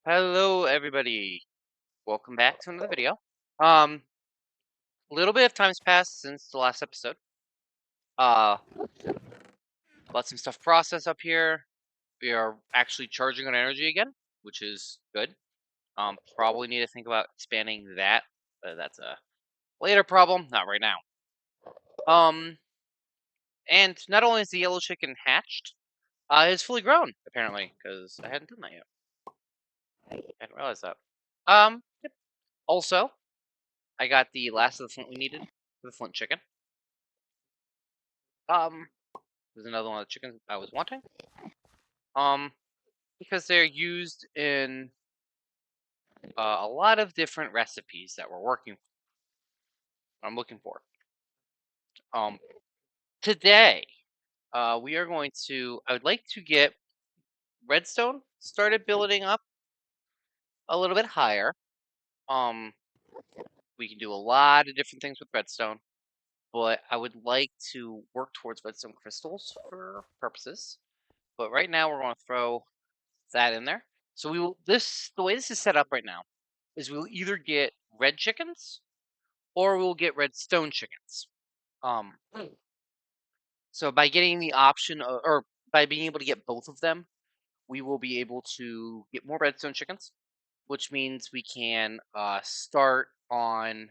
Hello, everybody. Welcome back to another video. Um, a little bit of time's passed since the last episode. Uh, let some stuff process up here. We are actually charging on energy again, which is good. Probably need to think about expanding that. That's a later problem, not right now. And not only is the yellow chicken hatched, it's fully grown apparently because I hadn't done that yet. I hadn't realized that. Yep. Also, I got the last of the flint we needed for the flint chicken. There's another one of the chickens I was wanting. Because they're used in a lot of different recipes that we're I'm looking for. Today, we are going to. I would like to get redstone started building up a little bit higher. Um, we can do a lot of different things with redstone, but I would like to work towards redstone crystals for purposes. But right now, we're going to throw that in there. So we will the way this is set up right now is we'll either get red chickens or we'll get redstone chickens. So by getting the option or by being able to get both of them, we will be able to get more redstone chickens, which means we can start on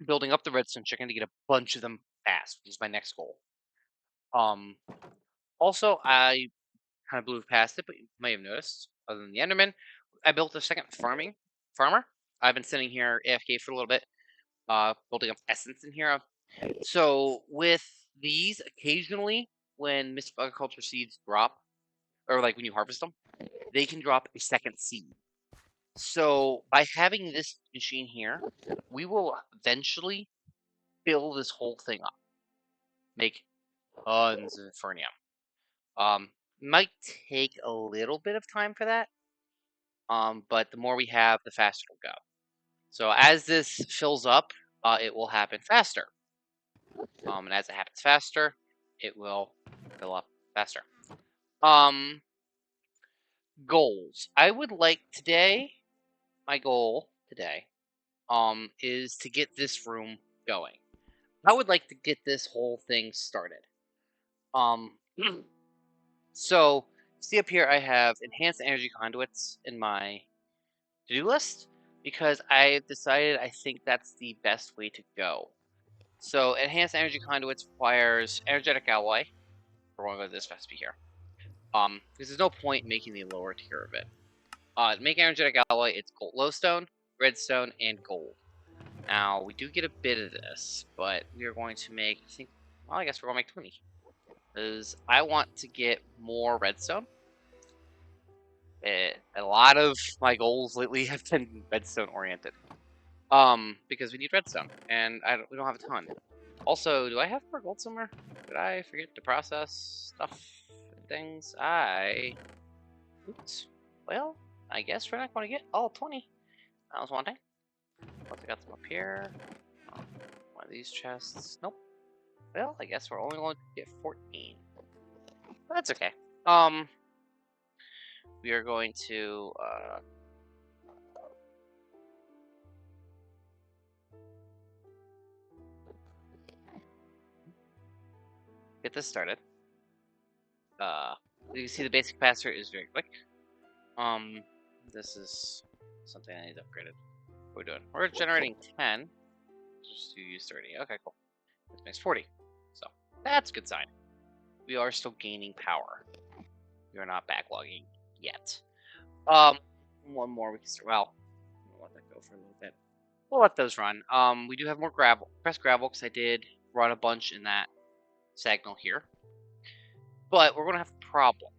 building up the redstone chicken to get a bunch of them fast, which is my next goal. Also, I kind of blew past it, but you may have noticed, other than the Enderman, I built a second farmer. I've been sitting here AFK for a little bit, building up essence in here. So with these, occasionally, when Mystic Agriculture seeds drop, or like when you harvest them, they can drop a second seed. So by having this machine here, we will eventually fill this whole thing up, make tons of Infernium. Might take a little bit of time for that, but the more we have, the faster it'll go. So as this fills up, it will happen faster. And as it happens faster, it will fill up faster. Goals. I would like today, my goal today, is to get this room going. I would like to get this whole thing started. So see up here, I have enhanced energy conduits in my to-do list because I decided I think that's the best way to go. So enhanced energy conduits requires energetic alloy. We're going to go to this recipe here. Because there's no point in making the lower tier of it. To make energetic alloy, it's gold, glowstone, redstone, and gold. Now we do get a bit of this, but we are going to make. I guess we're going to make 20. Because I want to get more redstone. A lot of my goals lately have been redstone oriented. Because we need redstone, and we don't have a ton. Also, do I have more gold somewhere? Did I forget to process stuff and things? Oops. Well, I guess we're not going to get all 20 I was wanting. Plus, I got some up here. One of these chests. Nope. Well, I guess we're only going to get 14. But that's okay. We are going to, get this started. You can see the basic capacitor is very quick. This is something I need upgraded. What are we doing? We're generating 10. Just to use 30. Okay, cool. This makes 40. So, that's a good sign. We are still gaining power. We are not backlogging yet. One more we can start. Well, we'll let that go for a little bit. We'll let those run. We do have more gravel, pressed gravel, because I did run a bunch in that signal here. But we're going to have a problem.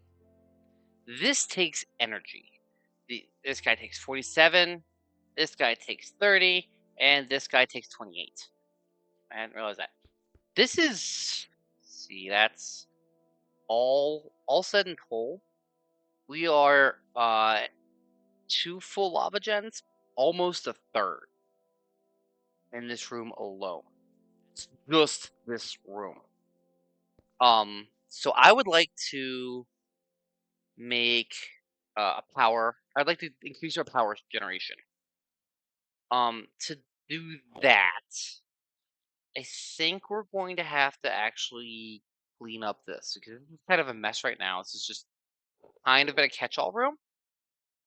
This takes energy. This guy takes 47, this guy takes 30, and this guy takes 28. I hadn't realized that. This is... See, that's all said and told. We are 2 full lava gens, almost a third in this room alone. It's just this room. So I would like to make power. I'd like to increase our power generation. To do that, I think we're going to have to actually clean up this because it's kind of a mess right now. This is just kind of a catch-all room,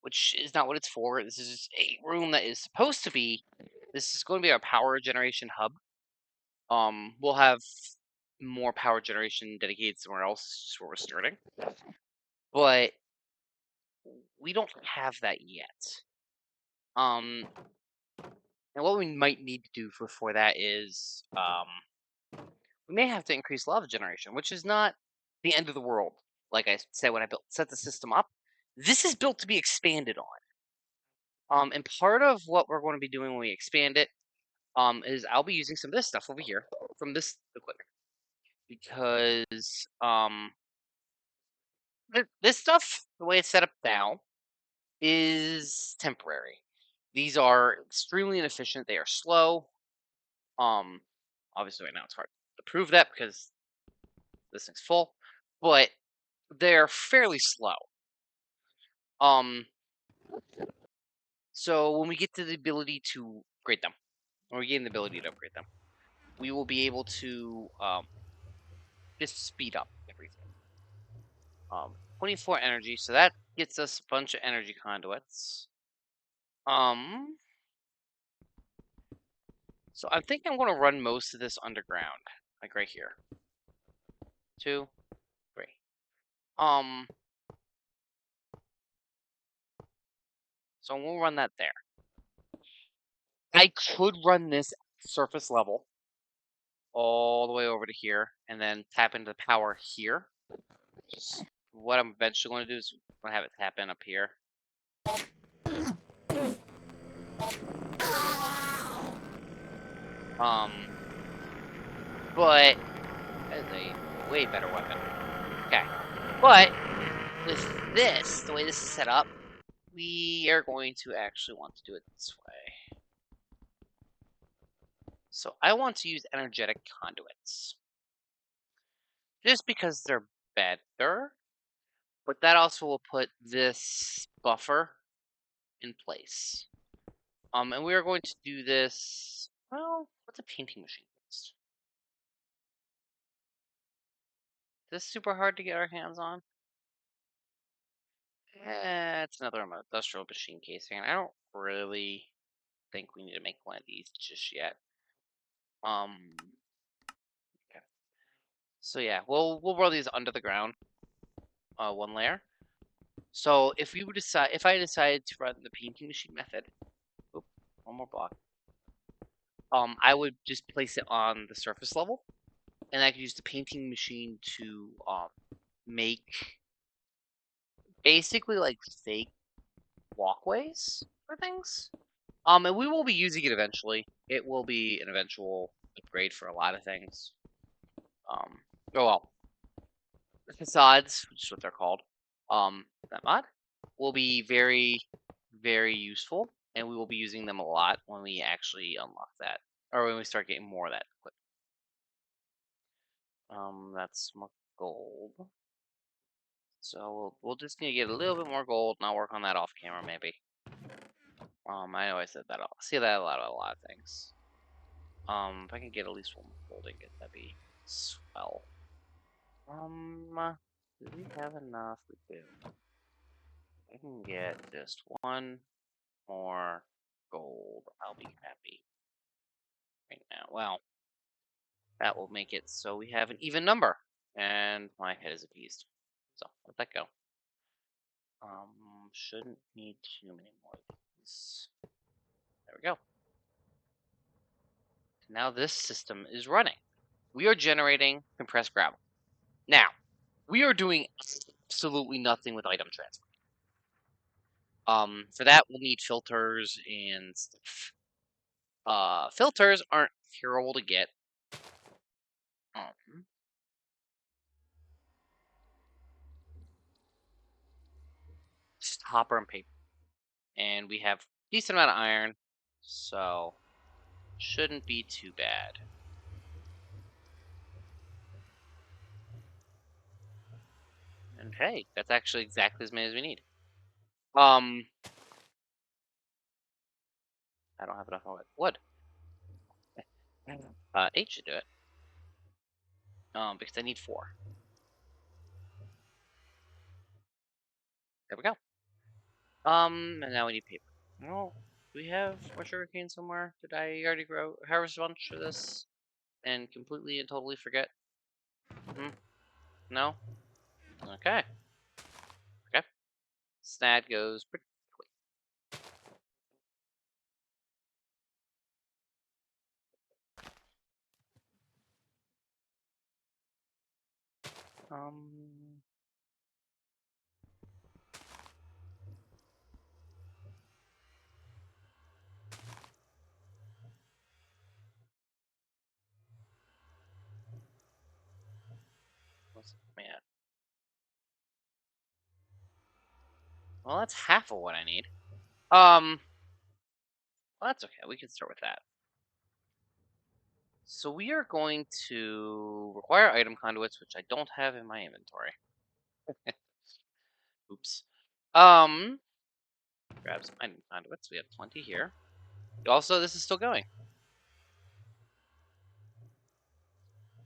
which is not what it's for. This is just a room that is supposed to be. This is going to be our power generation hub. We'll have more power generation dedicated somewhere else, just where we're starting. But we don't have that yet. And what we might need to do before that is, we may have to increase lava generation, which is not the end of the world. Like I said when I set the system up, this is built to be expanded on. And part of what we're going to be doing when we expand it, is I'll be using some of this stuff over here from this equipment because this stuff, the way it's set up now, is temporary. These are extremely inefficient. They are slow. Obviously right now it's hard to prove that because this thing's full, but they're fairly slow. So when we get to the ability to upgrade them, or we gain the ability to upgrade them, we will be able to just speed up everything. 24 energy, so that gets us a bunch of energy conduits. So I think I'm going to run most of this underground, like right here. 2, 3. So we'll run that there. I could run this surface level all the way over to here, and then tap into the power here. Just what I'm eventually going to do is I'm going to have it tap in up here. But that is a way better weapon. Okay, but with this, the way this is set up, we are going to actually want to do it this way. So I want to use energetic conduits. Just because they're better, but that also will put this buffer in place. And we are going to do this, well, what's a painting machine cost? Is this super hard to get our hands on? It's another industrial machine casing. I don't really think we need to make one of these just yet. Okay. So yeah, we'll roll these under the ground, one layer. So if I decided to run the painting machine method, one more block. I would just place it on the surface level, and I could use the painting machine to make basically like fake walkways for things. And we will be using it eventually. It will be an eventual upgrade for a lot of things. Facades, which is what they're called. That mod will be very, very useful, and we will be using them a lot when we actually unlock that, or when we start getting more of that equipment. That's more gold. So we'll just need to get a little bit more gold, and I'll work on that off camera maybe. I know I said that. I'll see that a lot of things. If I can get at least one more gold ingot, that'd be swell. Do we have enough? We do. I can get just one more gold. I'll be happy. Right now. Well, that will make it so we have an even number. And my head is appeased. So, let that go. Shouldn't need too many more of these. There we go. Now this system is running. We are generating compressed gravel. Now, we are doing absolutely nothing with item transfer. For that, we'll need filters and stuff. Filters aren't terrible to get. Just copper and paper. And we have a decent amount of iron, so shouldn't be too bad. And hey, that's actually exactly as many as we need. I don't have enough wood. 8 should do it. Because I need 4. There we go. And now we need paper. Well, do we have more sugarcane somewhere? Did I already harvest a bunch of this and completely and totally forget? No? Okay. Okay. Snad goes pretty quick. Man. Well, that's half of what I need. Well, that's okay. We can start with that. So we are going to require item conduits, which I don't have in my inventory. Oops. Grab some item conduits. We have plenty here. Also, this is still going.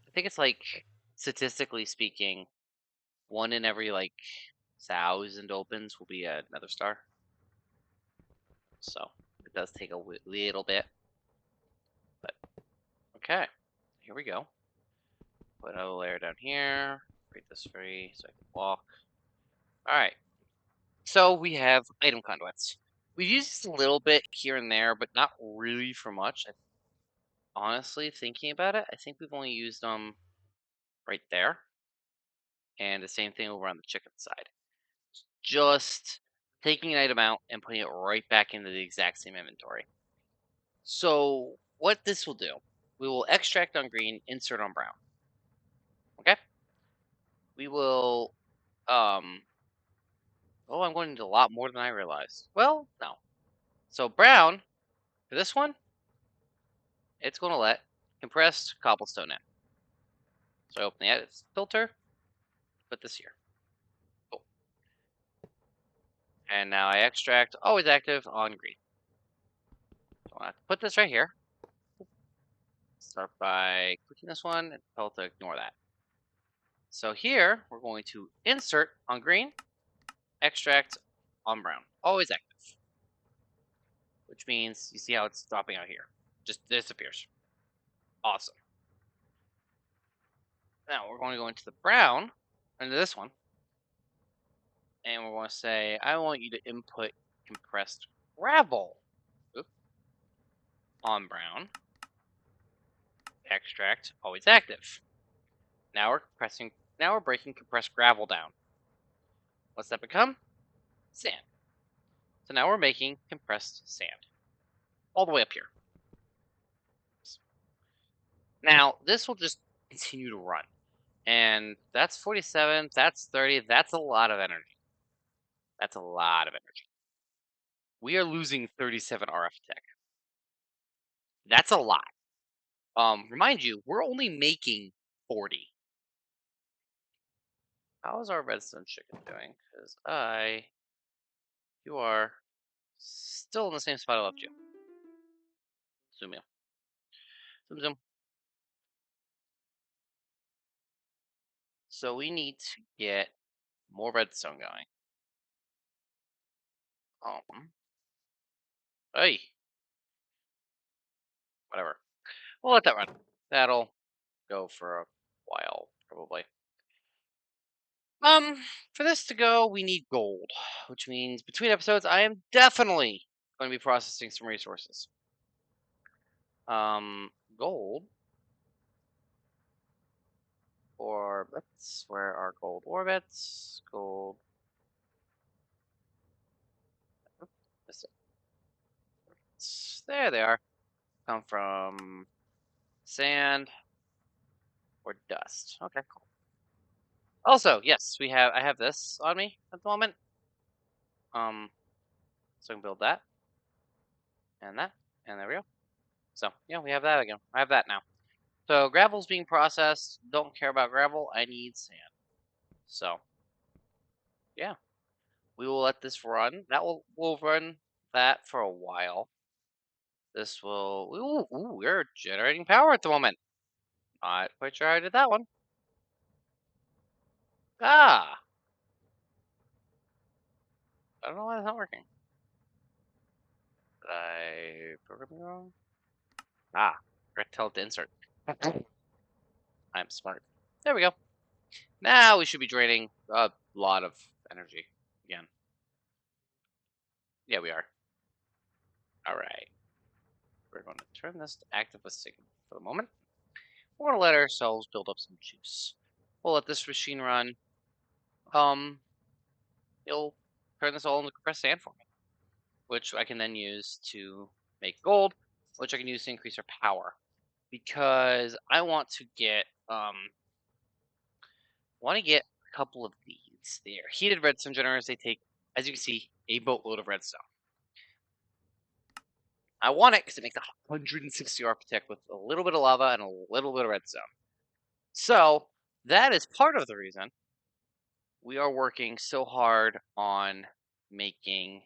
I think it's like, statistically speaking, 1 in every like 1,000 opens will be another star. So it does take a little bit, but okay. Here we go. Put another layer down here. Create this free so I can walk. All right. So we have item conduits. We've used this a little bit here and there, but not really for much. Honestly, thinking about it, I think we've only used them right there. And the same thing over on the chicken side. Just taking an item out and putting it right back into the exact same inventory. So what this will do, we will extract on green, insert on brown. Okay? We will, oh, I'm going into a lot more than I realized. Well, no. So brown, for this one, it's going to let compressed cobblestone in. So I open the edit filter, put this here. Cool. And now I extract, always active on green. So I have to put this right here. Start by clicking this one and tell it to ignore that. So here, we're going to insert on green, extract on brown. Always active. Which means, you see how it's dropping out here. Just disappears. Awesome. Now, we're going to go into the brown, into this one. And we're going to say, I want you to input compressed gravel. Oop. On brown. Extract, always active. Now we're breaking compressed gravel down. What's that become? Sand. So now we're making compressed sand. All the way up here. Now, this will just continue to run. And that's 47, that's 30, that's a lot of energy. That's a lot of energy. We are losing 37 RF tech. That's a lot. Remind you, we're only making 40. How is our redstone chicken doing? Because you are still in the same spot I left you. Zoom in. Zoom, zoom. So we need to get more redstone going. Hey. Whatever. We'll let that run. That'll go for a while, probably. For this to go, we need gold, which means between episodes, I am definitely going to be processing some resources. Gold orbits. Where are gold orbits? Gold. There they are. Come from sand or dust. Okay, cool. Also, yes, I have this on me at the moment. So I can build that. And that. And there we go. So, yeah, we have that again. I have that now. So, gravel's being processed. Don't care about gravel. I need sand. So, yeah. we will let this run. We'll run that for a while. This will. Ooh, we're generating power at the moment. Not quite sure how I did that one. Ah, I don't know why it's not working. Did I program it wrong? Ah, forgot to tell it to insert. I'm smart. There we go. Now we should be draining a lot of energy again. Yeah, we are. All right. We're going to turn this to active with signal for the moment. We're going to let ourselves build up some juice. We'll let this machine run. It'll turn this all into compressed sand for me, which I can then use to make gold, which I can use to increase our power. Because I want to get a couple of these. They are heated redstone generators. They take, as you can see, a boatload of redstone. I want it because it makes 160 architect with a little bit of lava and a little bit of redstone. So that is part of the reason we are working so hard on making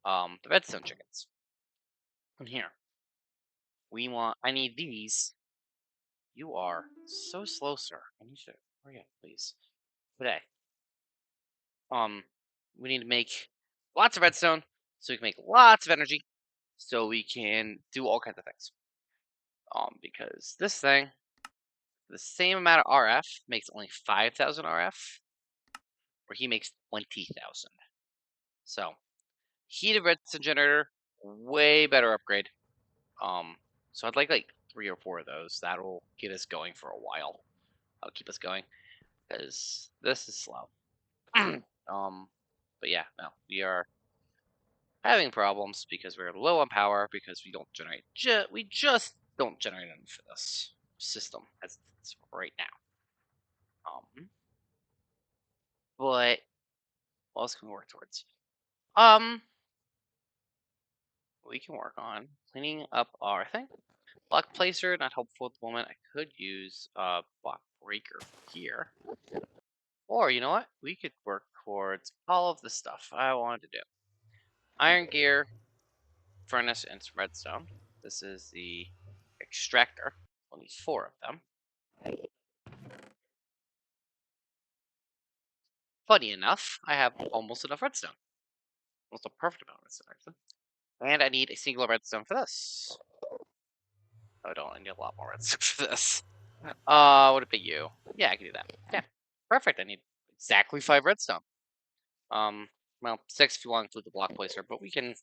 the redstone chickens. And here, I need these. You are so slow, sir. I need you to hurry up, please. Today. We need to make lots of redstone so we can make lots of energy so we can do all kinds of things. Because this thing, the same amount of RF makes only 5,000 RF, where he makes 20,000. So, heated redstone generator, way better upgrade. So I'd like 3 or 4 of those. That'll get us going for a while. That'll keep us going because this is slow. But yeah, no, we are having problems because we're low on power because we don't generate. We just don't generate enough for this system as it's right now. But what else can we work towards? We can work on cleaning up our thing. Block placer, not helpful at the moment. I could use block breaker here. Or, you know what? We could work towards all of the stuff I wanted to do. Iron gear, furnace, and some redstone. This is the extractor. We'll need 4 of them. Funny enough, I have almost enough redstone. Almost a perfect amount of redstone, actually. And I need a single redstone for this. Oh, I don't. I need a lot more redstone for this. Would it be you? Yeah, I can do that. Yeah, perfect. I need exactly 5 redstone. Well, 6 if you want to include the block placer, but we can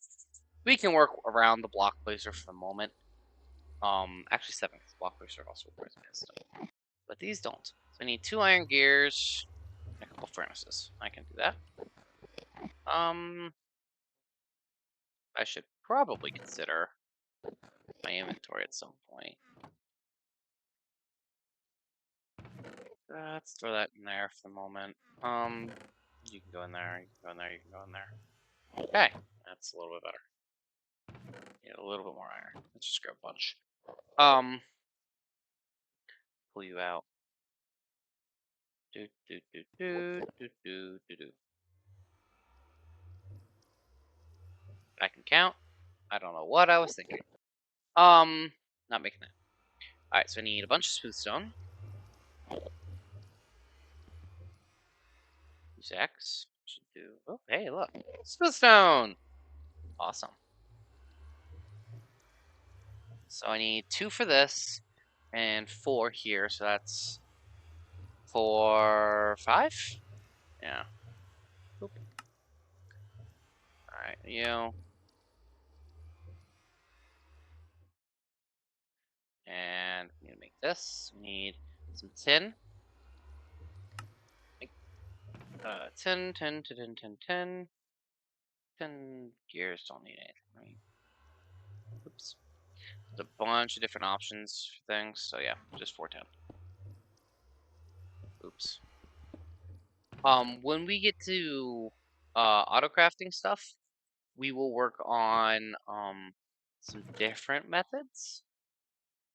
work around the block placer for the moment. Actually 7 because block placer also requires redstone, but these don't. So I need 2 iron gears and a couple furnaces. I can do that. I should probably consider my inventory at some point. Let's throw that in there for the moment. You can go in there, you can go in there, you can go in there. Okay, that's a little bit better. Need a little bit more iron. Let's just grab a bunch. Pull you out. Do do do do do do do do. I can count. I don't know what I was thinking. Not making that. Alright, so I need a bunch of smooth stone. Use X. Should do. Oh, hey, look. Smooth stone! Awesome. So I need 2 for this and 4 here, so that's 4, 5? Yeah. Alright, you. And we need to make this. We need some tin. 10, 10, 10, 10, 10, 10. 10 gears don't need anything, right? Oops. There's a bunch of different options for things, so yeah, just 410. Oops. When we get to auto crafting stuff, we will work on some different methods.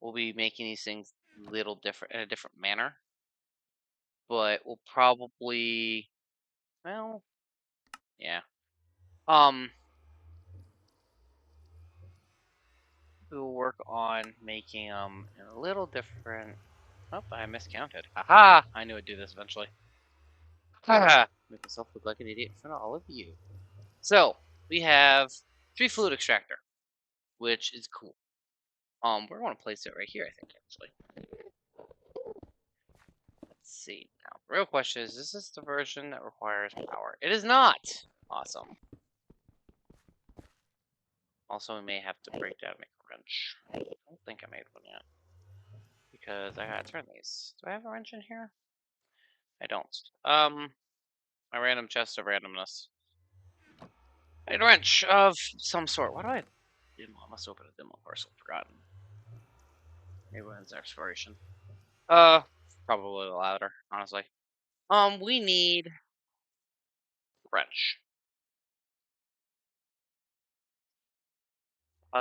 We'll be making these things little different in a different manner, but we'll probably, well, yeah, we'll work on making them a little different. Oh, I miscounted. Haha! I knew I'd do this eventually. Haha! Make myself look like an idiot in front of all of you. So, we have 3 fluid extractor, which is cool. We're going to place it right here, I think, actually. Let's see. Now, the real question is this the version that requires power? It is not! Awesome. Also, we may have to break down and make a wrench. I don't think I made one yet. Because I gotta turn these. Do I have a wrench in here? I don't. My random chest of randomness. I need a wrench of some sort. Why do I have demo? I must open a demo parcel. Forgotten. Maybe when's exploration. Probably louder, honestly. We need wrench.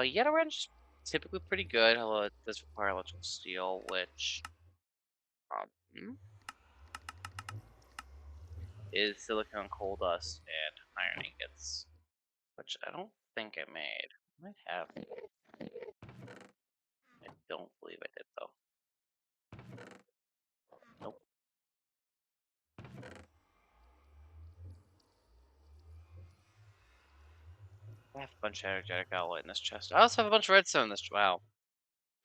Yet a wrench is typically pretty good, although it does require electrical steel, which is silicone, coal dust, and iron ingots, which I don't think I made. I might have. I don't believe I did though. Nope. I have a bunch of energetic alloy in this chest. I also have a bunch of redstone in this. Wow,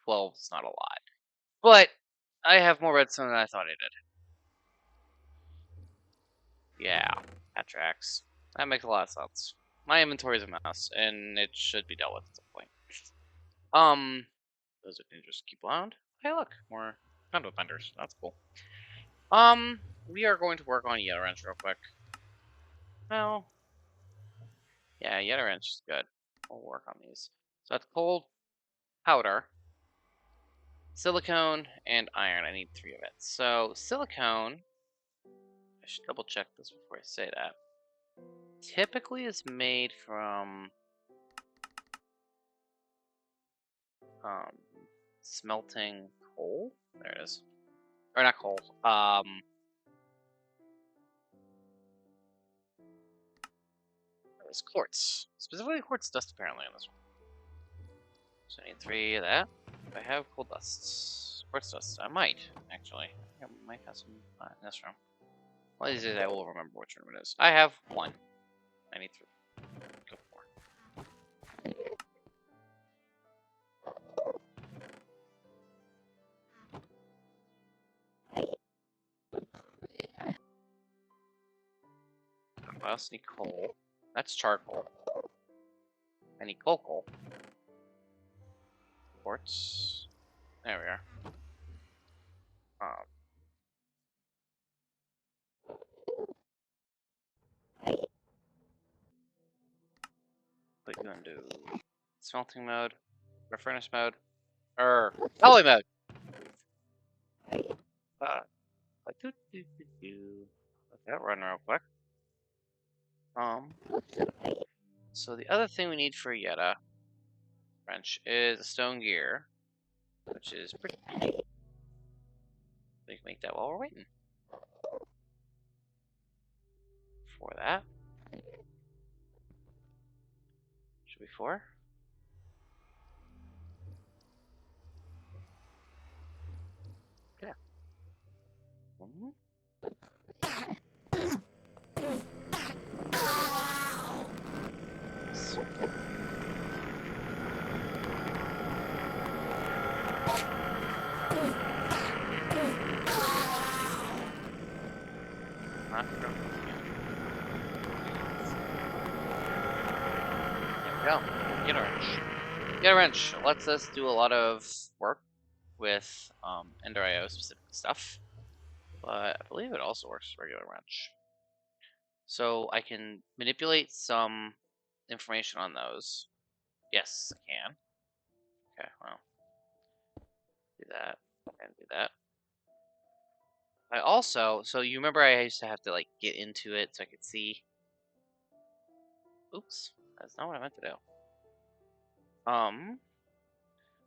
12 is not a lot, but I have more redstone than I thought I did. Yeah, that tracks. That makes a lot of sense. My inventory is a mess, and it should be dealt with at some point. Those are just keep around. Hey, look, more conduit benders. That's cool. We are going to work on Yellow Wrench real quick. Well, yeah, Yellow Wrench is good. We'll work on these. So that's cold powder, silicone, and iron. I need 3 of it. So silicone, I should double check this before I say that. Typically is made from smelting coal. There it is. Or not coal. It's quartz. Specifically quartz dust apparently on this one. So I need 3 of that. If I have coal dust, quartz dust, I might actually. I might have some in this room. One of these days I will remember which room it is. I have 1. I need 3. Go 4. I also need coal. That's charcoal. I need coal. Quartz. There we are. Put you into smelting mode, or furnace mode, or alloy mode. Let that run real quick. So the other thing we need for Yetta wrench is a stone gear, which is pretty. We can make that while we're waiting. For that, should be 4. Yeah. Not from There we go. Get a wrench. Get a wrench lets us do a lot of work with Ender IO specific stuff, but I believe it also works with regular wrench. So I can manipulate some information on those. Yes, I can. Okay, well, do that and do that. I also, so you remember I used to have to like get into it so I could see. Oops, that's not what I meant to do. I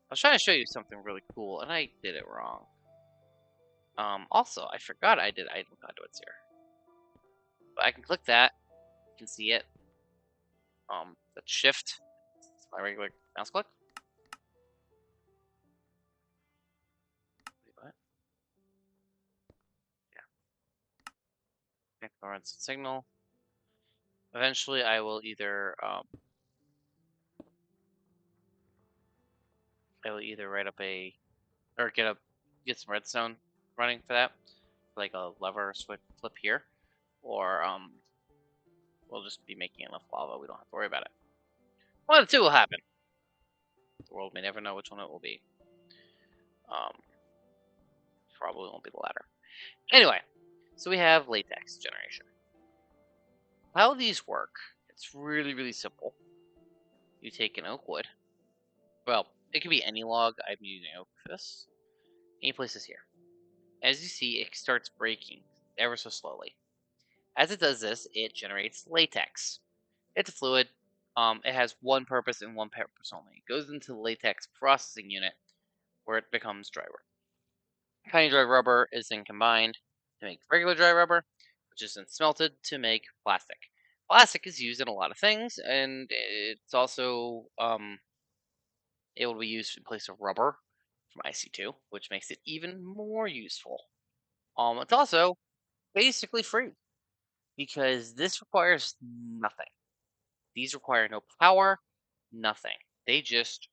was trying to show you something really cool and I did it wrong. Also, I forgot I did idle conduits here. But I can click that, you can see it. That's shift. It's my regular mouse click. Wait, what? Yeah. Ignorance signal. Eventually, I will either write up or get some redstone running for that, like a lever switch flip here, or we'll just be making enough lava. We don't have to worry about it. One of the two will happen. The world may never know which one it will be. Um, Probably won't be the latter. Anyway, so we have latex generation. How these work, it's really, really simple. You take an oak wood. Well, it can be any log. I'm using oak for this. And you place this here. As you see, it starts breaking ever so slowly. As it does this, it generates latex. It's a fluid. It has one purpose and one purpose only. It goes into the latex processing unit where it becomes dry rubber. Tiny dry rubber is then combined to make regular dry rubber, which is then smelted to make plastic. Plastic is used in a lot of things, and it's also able to be used in place of rubber from IC2, which makes it even more useful. It's also basically free because this requires nothing. These require no power, nothing. They just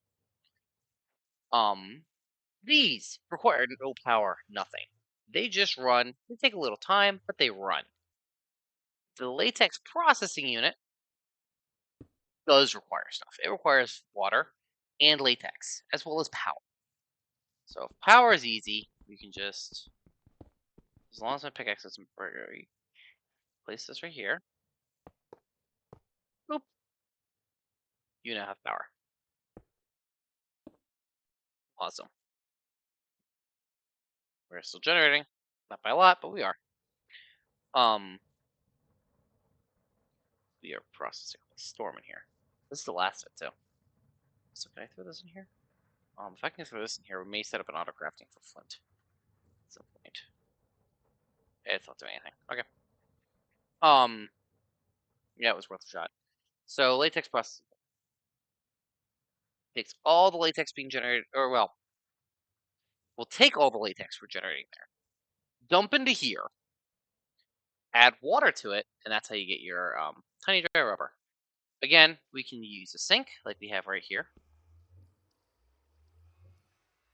these require no power, nothing. They just run. They take a little time, but they run. The latex processing unit does require stuff. It requires water and latex, as well as power. So if power is easy, we can just, as long as my pickaxe doesn't break, place this right here. Boop. You now have power. Awesome. We're still generating, not by a lot, but we are. We are processing a storm in here. This is the last of it too. So can I throw this in here? If I can throw this in here, we may set up an auto crafting for flint at some point. It's not doing anything. Okay. Yeah, it was worth a shot. So latex processing takes all the latex being generated, or well, we'll take all the latex we're generating there, dump into here, add water to it, and that's how you get your tiny dry rubber. Again, we can use a sink like we have right here.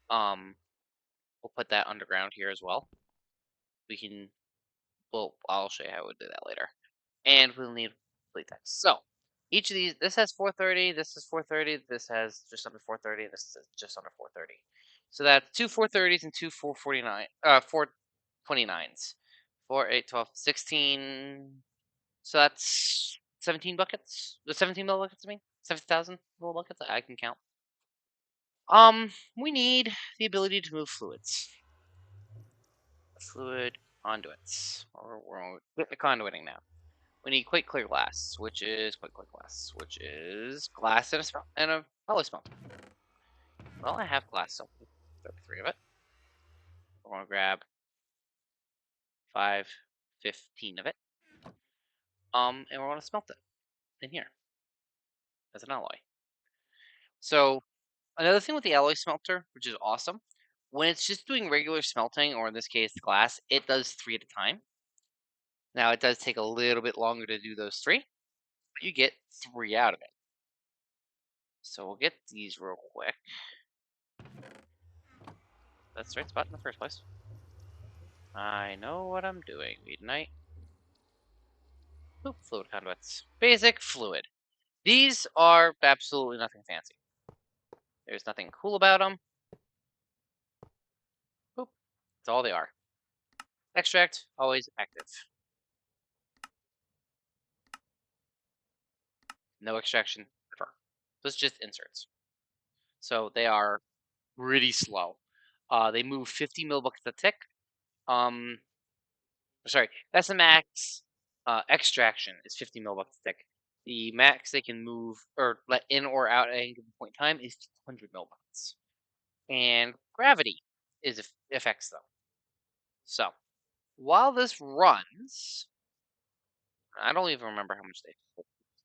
We'll put that underground here as well. We can, well, I'll show you how we'll do that later. And we'll need latex. So each of these, this has 430, this is 430, this has just under 430, and this is just under 430. So that's two 430s and two 429s. 4, 8, 12, 16. So that's 17 buckets. The 17 mil buckets, I mean? 7,000 mil buckets? I can count. We need the ability to move fluids. Fluid conduits. We're conduiting now. We need quite clear glass, which is glass and a alloy smelter. Well, I have glass, so 33 of it. We're going to grab 15 of it. And we're going to smelt it in here as an alloy. So another thing with the alloy smelter, which is awesome, when it's just doing regular smelting, or in this case glass, it does 3 at a time. Now it does take a little bit longer to do those 3, but you get 3 out of it. So we'll get these real quick. That's the right spot in the first place. I know what I'm doing. Ignite. Oop, fluid conduits. Basic fluid. These are absolutely nothing fancy. There's nothing cool about them. Oop, that's all they are. Extract, always active. No extraction ever. This is just inserts. So they are pretty slow. They move 50 millibuckets a tick. Sorry, that's the max. Extraction is 50 millibuckets a tick. The max they can move or let in or out at any given point in time is 200 millibuckets. And gravity is affects them. So while this runs, I don't even remember how much they.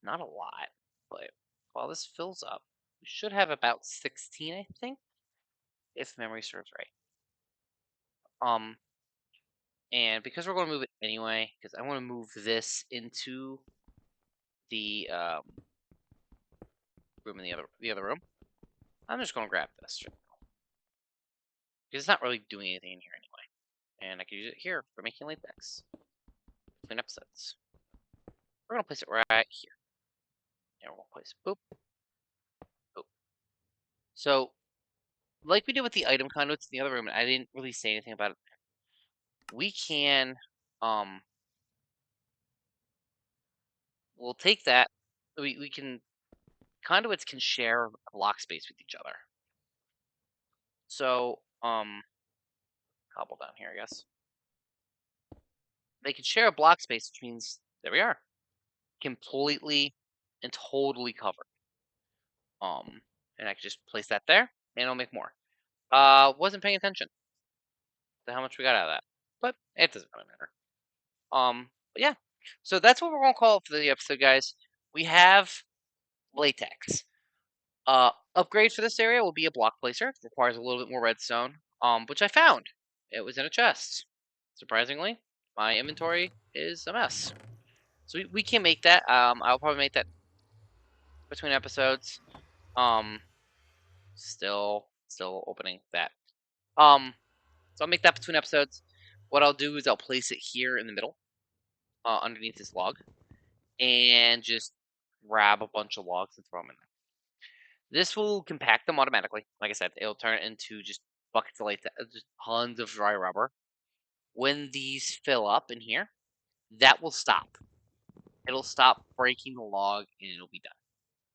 Not a lot. But while this fills up, we should have about 16, I think, if memory serves right. And because we're going to move it anyway, because I want to move this into the room in the other room, I'm just going to grab this right now, because it's not really doing anything in here anyway, and I can use it here for making latex between episodes. We're going to place it right here, and we'll place it, boop, boop. So, like we did with the item conduits in the other room, and I didn't really say anything about it. We can, we'll take that. We can, conduits can share block space with each other. So, cobble down here, I guess. They can share a block space, which means there we are, completely and totally covered. And I can just place that there, and it'll make more. Wasn't paying attention to how much we got out of that, but it doesn't really matter. But yeah, so that's what we're gonna call it for the episode, guys. We have latex. Upgrade for this area will be a block placer. It requires a little bit more redstone, which I found. It was in a chest. Surprisingly, my inventory is a mess. So we can make that. I'll probably make that between episodes. Still opening that. So I'll make that between episodes. What I'll do is I'll place it here in the middle, underneath this log, and just grab a bunch of logs and throw them in there. This will compact them automatically. Like I said, it'll turn it into just buckets of latex, just tons of dry rubber. When these fill up in here, that will stop. It'll stop breaking the log, and it'll be done.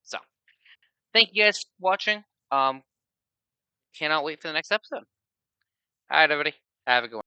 So, thank you guys for watching. Cannot wait for the next episode. All right, everybody. Have a good one.